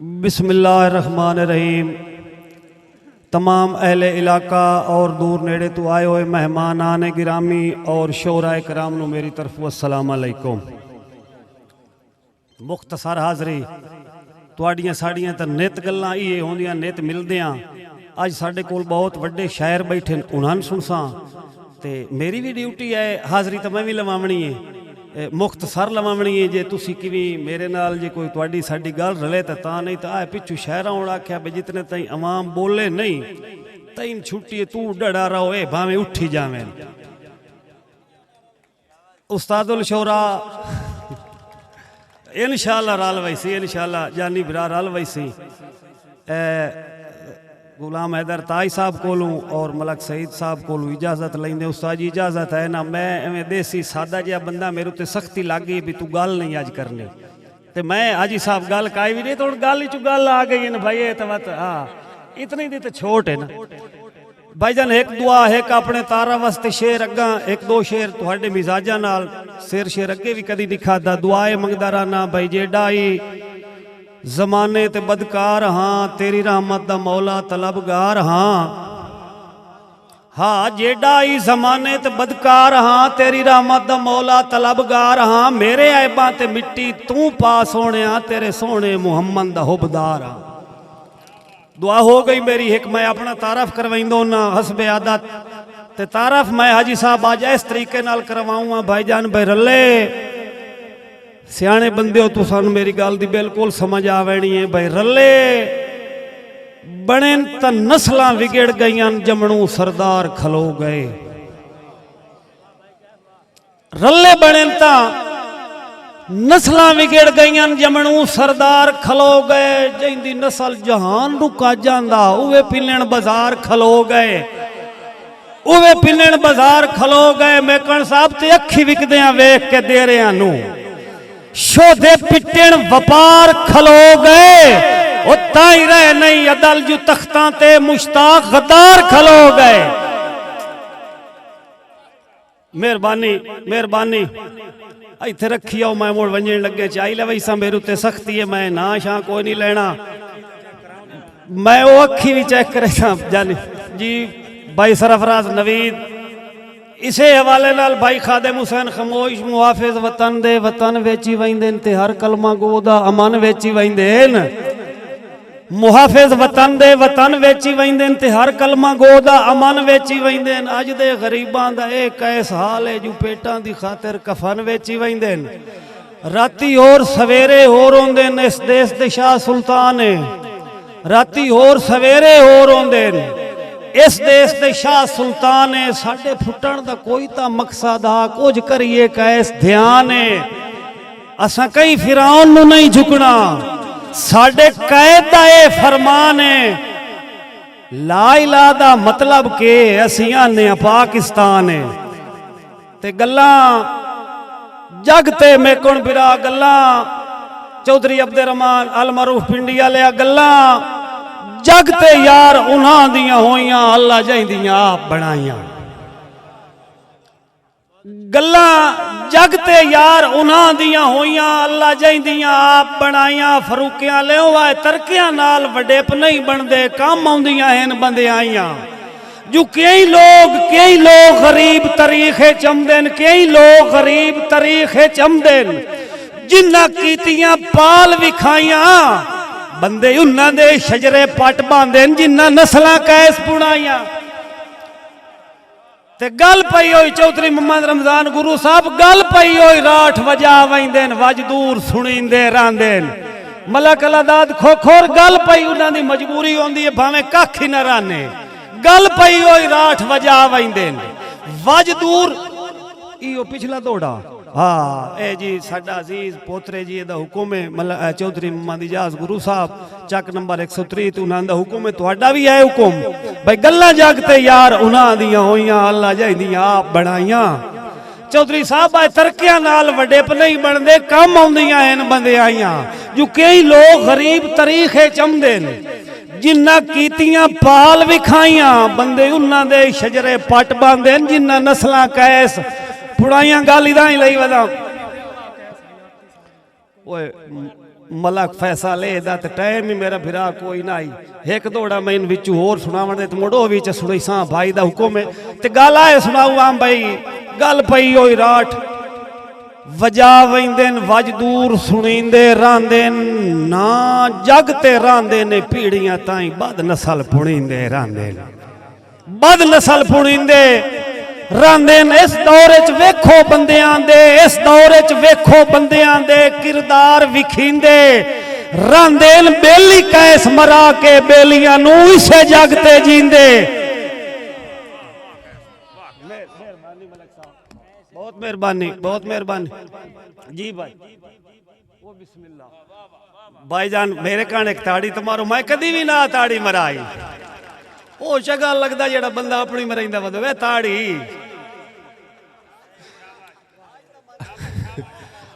बिस्मिल्लाहिर्रहमानिर्रहीम। तमाम अहले इलाका और दूर नेड़े तो आए हुए मेहमान आने गिरामी और शोराए कराम नु मेरी तरफ अस्सलाम अलैकुम। मुख्तसर हाज़री तुहाड़ियां साड़ियां तो नित गल्लां ये होंदियां नित मिलदियां। अज साडे कोल बहुत वड्डे शायर बैठे उन्हां सुनसा ते मेरी भी ड्यूटी है हाज़री तो मैं भी लवावनी है मुख्तसर लवावनी है। जे तुसी किवें मेरे नाल जे कोई तुहाडी साडी गल रले तो नहीं तो आ पिछू शहरा होना आख्या भी जितने ताई अवाम बोले नहीं तईन छुट्टी तू डड़ा रहो ए भावें उठी जावें। उस्तादुल शोरा इंशाअल्लाह रल वैसी इंशाअल्लाह जानी बिरा रल वैसी गुलाम हैदर ताई साहब कोलों और मलक सईद साहब कोलों इजाजत लेंदे। उस्ताद जी इजाजत है ना, मैं एवं देसी सादा जिहा बंदा मेरे उत्ते सख्ती लग गई भी तू गल नहीं अज करनी ते मैं हाजी साहब गल काई भी नहीं तो गल ही गल आ गई ना भाई तो मत हाँ इतनी दी तो छोट है ना भाईजान। एक दुआ एक अपने तारा वास्ते शेर अगा एक दो शेर तुहाडे मिजाजा नाल सिर शेर अगे भी कदी नहीं खादा। दुआए मंगदा रहना भाई जेड़ा ही जमाने ते बदकार हाँ तेरी रहमत दा मौला तलबगार हाँ हाँ जेड़ा ही जमाने ते बदकार हाँ तेरी रहमत दा मौला तलबगार हाँ। मेरे ऐबां ते मिट्टी तू पा सोने तेरे सोने मुहम्मद दा हुबदार हाँ। दुआ हो गई मेरी एक मैं अपना तारफ करवाइंदो ना हसबे आदत ते तारफ मैं हाजी साहब आज इस तरीके नाल करवाऊंगा भाईजान भाई रले सियाने बंदे हो तो सानू मेरी गल दी बिल्कुल समझ आवनी है भाई रले बने तो नस्लां विगड़ गई जमणू सरदार खलो गए। रले बने तो नस्लां विगड़ गई जमणू सरदार खलो गए। जिंदी नस्ल जहान रुका जांदा उवे पिलण बाजार खलो गए उवे पिलण बाजार खलो गए। मैं कण साहब ते अखी विकदियां वेख के दे रहा नू शोधे पिटण व्यापार खलो गए वो ताई रहे नहीं अदल जू तख्तां ते मुश्ताक गद्दार खलो गए। मेहरबानी मेहरबानी इत्थे रखी आओ मैं मुड़ वंजण लगे चाई ले वैसा मेरे उत्ते सख्ती है मैं ना शां कोई नहीं लेना मैं वो अखी भी चेक करे जानी जी। भाई सरफराज नवीद इसे हवाले नाल भाई खादिम हुसैन खमोश मुहाफिज वतन दे वतन वेची वैंदे ते हर कलमा गो दा अमन वेची वैंदे मुहाफिज वतन दे वतन वेची वैंदे ते हर कलमा गो दा अमन वेची वैंदे। अज दे गरीबां दा ए कैस हाल है जो पेटां दी खातिर कफन वेची वैंदे राती और सवेरे होर होंदे इस देश दे शाह सुल्तान है राती और सवेरे होर होंदे इस देश दे शाह सुल्तान है। साडे फुटण दा कोई ता मकसद आ कुछ करिए कैस ध्यान है असा कहीं फिरौन नू नहीं झुकना साडे कैद दा ए फरमान है। ला इलाहा दा मतलब के असी आने पाकिस्तान है ते गल्लां जग ते मेकुण बिरा गल्लां चौधरी अब्दुर्रहमान अल मरूफ पिंडी वाले गल्लां जगते यार उन्हां दियां होइयां अल्लाह जाइंदियां आप बनाइयां गल्लां जगते यार उन्हां दियां होइयां अल्लाह जाइंदियां आप बनाइयां। फरूकियां ले वाए तरकियां नाल वडेप नहीं बनदे काम आउंदियां हैं बंदे आइयां जो कई लोग गरीब तरीखे चमदेन कई लोग गरीब तरीखे चमदेन जिन्ना कीतियां पाल विखाइयां बंदे उन्हां दे शजरे पट बांधे जिन्ना नस्लां कैस पुणाइयां ते गल पई होई चौधरी मोहम्मद रमजान गुरु साहब गल पई होई राठ वजा वैंदे वजदूर सुनींदे रांदे मलक अलादाद खोखोर गल पई उन्हां दी मजबूरी होंदी है भावें कख ही न राने गल पई होई राठ वजा वैंदे वजदूर इहो पिछला दौड़ा हाँ ए जी साडा अजीज पोतरे जी दा हुक्म है मतलब चौधरी मोहम्मद इजाज गुरु साहब चक नंबर 130 ते उन्हां दा हुक्म है तुहाडा भी है हुक्म भाई गल्लां जगते यार उन्हां दियां होइयां अल्लाह जाइंदियां आप बनाइयां। चौधरी साहब आए तरकियां नाल वडेप नहीं बनदे कम आउंदियां हैं बंदे आइयां जो कई लोग गरीब तरीखे चमदे जिन्ना कीतियां पाल विखाइयां बंदे उन्हां दे शजरे पट बांधे जिन्ना नस्लां कैस पुराइयां गल इदा ही लई वदा मलक फैसल दा ते टाइम ही मेरा फिरा कोई ना आई। एक दौड़ा मैं इन विचू होर सुनावण दे ते मुड़ो विच सुनी सा भाई दा हुक्म है ते गल आए सुनाऊ आम भाई गल पई होई राठ वजा वैंदेन वज दूर सुनींदे रांदेन ना जगते रांदे ने पीढ़ियां ताई बद नस्ल पुणींदे रांदेन बद नस्ल पुणींदे रांदेन। इस दौर च वेखो बंदियां दे इस दौर च वेखो बंदियां दे किरदार विखींदे रांदेन बेली कैस मरा के बेलियां नू इसे जगते जींदे। बहुत मेहरबानी जी भाई वो बिस्मिल्लाह भाईजान मेरे कान एक ताड़ी तुम्हारो मैं कदी भी ना ताड़ी मराई ओ चंगा लगदा जेड़ा बंदा अपनी मराइंदा वदवे ताड़ी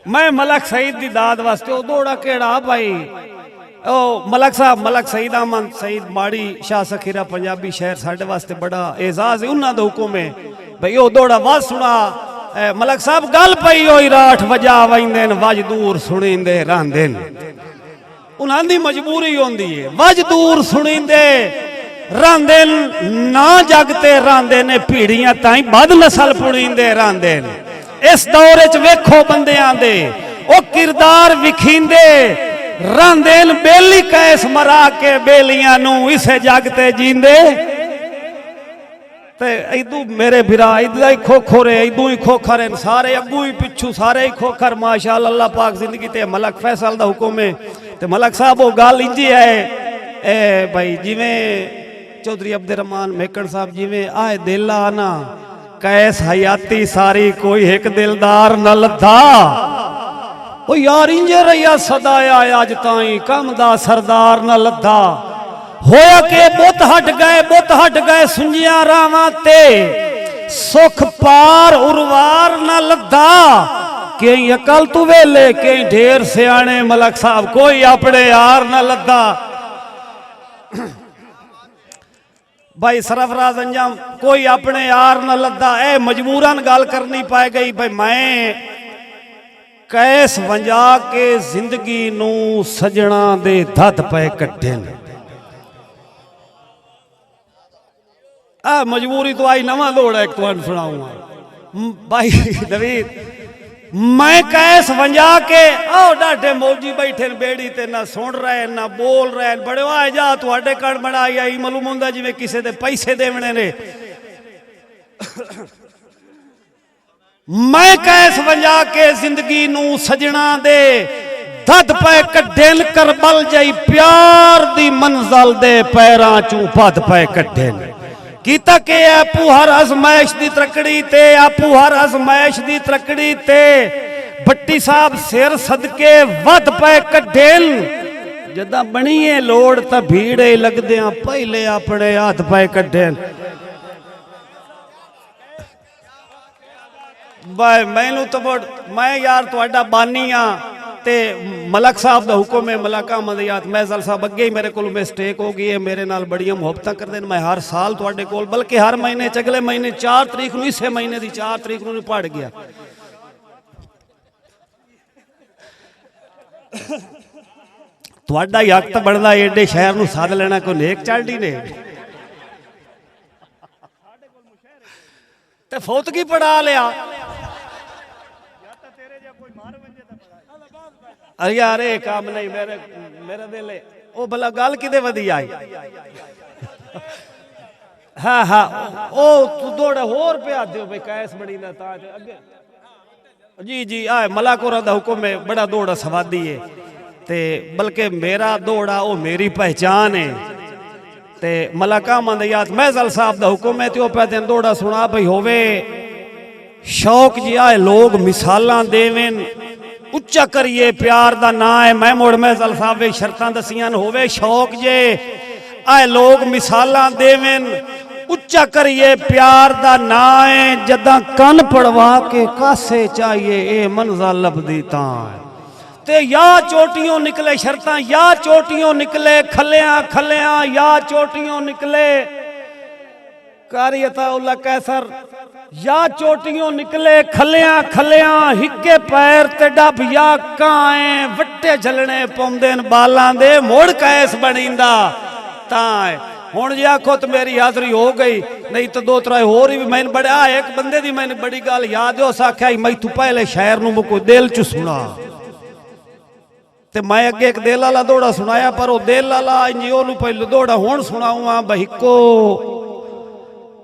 मैं मलक सईद दी दाद वास्ते ओ दौड़ा केड़ा भाई ओ मलक साहब मलक सईद अहमद सईद माड़ी शाह सखीरा पंजाबी शहर साडे वास्ते बड़ा एजाज है उन्हां दा हुक्म है भाई ओ दौड़ा वाज सुना मलक साहब गल पई होई राठ वजा वैंदेन वज दूर सुनींदे रांदेन उन्हां दी मजबूरी होंदी है वज दूर सुनींदे रांदेन ना जगते रांदे ने पीढ़ियां ताई बद नस्ल पुणींदे रांदेन। इस दौर च वेखो बंदियां दे ओ किरदार विखींदे रांदेन बेली कैस मरा के बेलियां नू इसे जगते जींदे। इदू मेरे बिरा इदा ही खोखोरे इदू ही खोखर सारे अगू ही पिछू सारे ही खोखर माशाअल्लाह अल्लाह पाक जिंदगी ते मलक फैसल दा हुक्म है ते मलक साहब वो गल इंजी है ए भाई जिवें चौधरी अब्दुर्रहमान मेकड़ साहब जिवें आए दिल आना कैस हयाती सारी कोई एक दिलदार न लद्दा ओ यार इंजे रहिया सदाया अज ताई कम दा सरदार न लद्दा होया के बुत हट गए सुंजिया रावां ते सुख पार उर्वार न लद्दा कई अकल तू वेले कई ढेर सियाने मलक साहब कोई अपने यार न लद्दा। भाई सरफराज अंजाम कोई अपने यार न लद्दा ए मजबूरन गल करनी पाए गई भाई मैं कैस वंजा के जिंदगी नू सजना दे धत पे कट्टे आ मजबूरी तो आई नवा दौड़ एक तो सुनाऊंगा भाई नवीद मैं कैस वंजा के आओ डाटे मौजी बैठे बेड़ी ते ना सुन रहे ना बोल रहे बड़े आ जा तुहाडे कण बड़ा आई मालूम होंदा जिवें किसे दे पैसे देवणे ने। मैं कैस वंजा के जिंदगी नू सजना दे धद पे कड्डेन करबल जई प्यार दी मंजल दे पैरां चू भद पे कड्डेन कीता के आपू हर अजमाइश दी त्रकड़ी ते आपू हर अजमाइश दी त्रकड़ी ते भट्टी साहब सिर सदके वध पे कड्डेन जदा बणीए लोड़ तां भीड़े लगदियां पहले अपने हाथ पे कड्डेन। भाई मैनू तो मैं यार तुहाडा बानी आ ते मलक साहब का हुक्म है मलक अहमद याद मैजल साहब अगे ही मेरे को मिस्टेक हो गई है मेरे नाल बड़ियां मुहब्बत करते हैं मैं हर साल तुहाडे कोल बल्कि हर महीने अगले महीने 4 तरीक नूं इसे महीने की 4 तरीक नूं पड़ गया तुहाडा ही हक तो बनदा एडे शहर नूं सद लेना कोई नेक चाल्डी ने ते फौतगी पढ़ा लिया अरे यार ये काम नहीं मेरे दिल ओ भला गल किदे वधी आई हाँ हाँ ओ तू दौड़ा होर पिया दियो भाई कैस बड़ी ना ता अगे जी जी आ मलाकोरा दा हुक्म है बड़ा दौड़ा सवादी है ते बल्कि मेरा दौड़ा ओ मेरी पहचान है ते मलाका मंद याद महजल साहब दा हुक्म है ते ओ पे दिन दौड़ा सुना भाई होवे शौक जी आए लोग मिसालां देवेन उच्चा करिए प्यार दा ना है मैं मुड़ महजल साहब वे शर्तां दसियां होवे शौक जे आए लोग मिसालां देवेन उच्चा करिए प्यार दा ना है जदा कन पड़वा के कासे चाहिए ए मंज़िल लभदी तां ते या चोटियों निकले शर्तां या चोटियों निकले खलियां खलियां या चोटियों निकले कारी अताउल्ला कैसर या चोटियों निकले खलियां खलियां हिक्के पैर ते डब या काए वट्टे झलने पौंदे बालां दे मोड़ कैस बनींदा ताए हुण जे आखो तो मेरी हाजरी हो गई नहीं तो दो त्रै होर भी मैंने बड़ा एक बंदे दी मैंने बड़ी गल याद है उस आख्या मैं तू पहले शहर नूं मुको दिल च सुना ते मैं अगे एक दिल वाला दौड़ा सुनाया पर वो दिल वाला इंजियो नूं पहले दौड़ा हुण सुनाऊंगा बहिको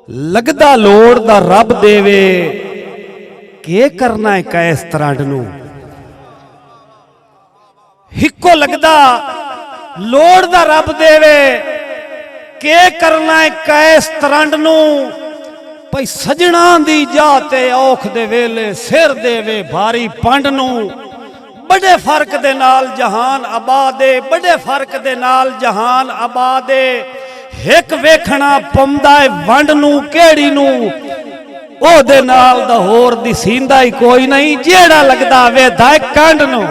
लगदा लोड़ दा रब देवे के करना है कैस तरंड नूं हिको लगदा लोड़ दा रब देवे के करना है कैस तरंड नूं भई सजना दी जाते औख दे वेले सिर देवे भारी पंड नूं बड़े फर्क दे नाल जहान आबादे बड़े फर्क दे नाल जहान आबादे एक वेखना पौंदा है वंड नूं केड़ी नूं ओदे नाल दा होर दी सींदा ही कोई नहीं जेड़ा लगदा वेदा कंड नूं